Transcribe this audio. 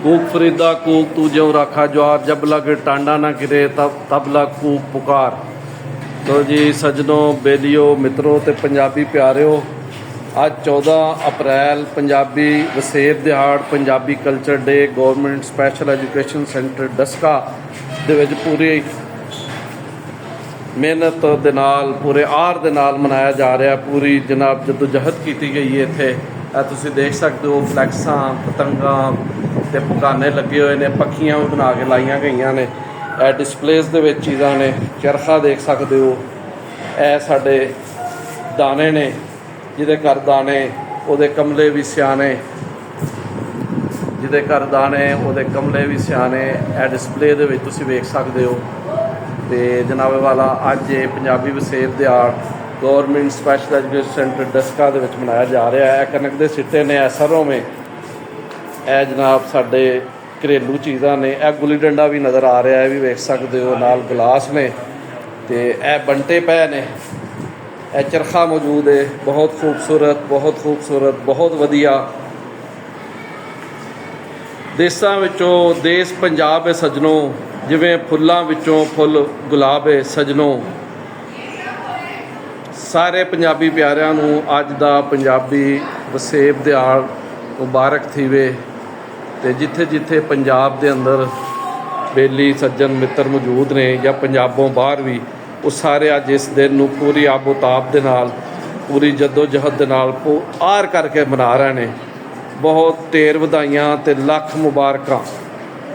कूक फरीदा कूक तू ज्यों राखा ज्वार, जब लग टांडा ना गिरे तब लग कूक पुकार। तो जी सजनों, बेलियो, मित्रों ते पंजाबी प्यारिओ, ਅੱਜ 14 अप्रैल पंजाबी वसेब दिहाड़, Punjabi culture day government special education centre Daska ਦੇ ਵਿੱਚ ਪੂਰੀ ਮਿਹਨਤ ਦੇ ਨਾਲ, ਪੂਰੇ ਆਰ ਦੇ ਨਾਲ ਮਨਾਇਆ ਜਾ ਰਿਹਾ। ਪੂਰੀ ਜਨਾਬ ਜਦੋਜਹਿਦ ਕੀਤੀ ਗਈ ਹੈ। ਇੱਥੇ ਇਹ ਤੁਸੀਂ ਦੇਖ ਸਕਦੇ ਹੋ, ਫਲੈਕਸਾਂ, ਪਤੰਗਾਂ ਤੇ ਪਕਾਨੇ ਲੱਗੇ ਹੋਏ ਨੇ, ਪੱਖੀਆਂ ਵੀ ਬਣਾ ਕੇ ਲਾਈਆਂ ਗਈਆਂ ਨੇ। ਇਹ ਡਿਸਪਲੇਸ ਦੇ ਵਿੱਚ ਚੀਜ਼ਾਂ ਨੇ, ਚਰਖਾ ਦੇਖ ਸਕਦੇ ਹੋ। ਇਹ ਸਾਡੇ ਦਾਣੇ ਨੇ, ਜਿਹਦੇ ਘਰ ਦਾਣੇ ਉਹਦੇ ਕਮਲੇ ਵੀ ਸਿਆਣੇ, ਜਿਹਦੇ ਘਰ ਦਾਣੇ ਉਹਦੇ ਕਮਲੇ ਵੀ ਸਿਆਣੇ। ਇਹ ਡਿਸਪਲੇ ਦੇ ਵਿੱਚ ਤੁਸੀਂ ਵੇਖ ਸਕਦੇ ਹੋ। ਤੇ ਜਨਾਬ ਵਾਲਾ ਅੱਜ ਇਹ ਪੰਜਾਬੀ ਵਸੇਬ ਦਿਹਾੜ government special education centre Daska ਦੇ ਵਿੱਚ ਮਨਾਇਆ ਜਾ ਰਿਹਾ ਹੈ। ਕਣਕ ਦੇ ਸਿੱਟੇ ਨੇ, ਇਹ ਸਰੋਵੇਂ, ਇਹ ਜਨਾਬ ਸਾਡੇ ਘਰੇਲੂ ਚੀਜ਼ਾਂ ਨੇ। ਇਹ ਗੁੱਲੀ ਡੰਡਾ ਵੀ ਨਜ਼ਰ ਆ ਰਿਹਾ ਹੈ, ਵੀ ਵੇਖ ਸਕਦੇ ਹੋ। ਨਾਲ ਗਲਾਸ ਨੇ ਤੇ ਇਹ ਬੰਟੇ ਪਏ ਨੇ। ਇਹ ਚਰਖਾ ਮੌਜੂਦ ਹੈ, ਬਹੁਤ ਖੂਬਸੂਰਤ, ਬਹੁਤ ਖੂਬਸੂਰਤ, ਬਹੁਤ ਵਧੀਆ। ਦੇਸਾਂ ਵਿੱਚੋਂ ਦੇਸ ਪੰਜਾਬ ਹੈ ਸੱਜਣੋਂ, ਜਿਵੇਂ ਫੁੱਲਾਂ ਵਿੱਚੋਂ ਫੁੱਲ ਗੁਲਾਬ ਹੈ ਸੱਜਣੋਂ। ਸਾਰੇ ਪੰਜਾਬੀ ਪਿਆਰਿਆਂ ਨੂੰ ਅੱਜ ਦਾ ਪੰਜਾਬੀ ਵਸੇਬ ਦਿਹਾੜ ਮੁਬਾਰਕ ਥੀਵੇ। ਤੇ ਜਿੱਥੇ ਜਿੱਥੇ ਪੰਜਾਬ ਦੇ ਅੰਦਰ ਬੇਲੀ ਸੱਜਣ ਮਿੱਤਰ ਮੌਜੂਦ ਨੇ ਜਾਂ ਪੰਜਾਬੋਂ ਬਾਹਰ ਵੀ, ਉਹ ਸਾਰੇ ਅੱਜ ਇਸ ਦਿਨ ਨੂੰ ਪੂਰੀ ਆਬੋ-ਤਾਬ ਦੇ ਨਾਲ, ਪੂਰੀ ਜੱਦੋ-ਜਹਿਦ ਦੇ ਨਾਲ ਆਰ ਕਰਕੇ ਮਨਾ ਰਹੇ ਨੇ। ਬਹੁਤ ਢੇਰ ਵਧਾਈਆਂ ਤੇ ਲੱਖ ਮੁਬਾਰਕਾਂ।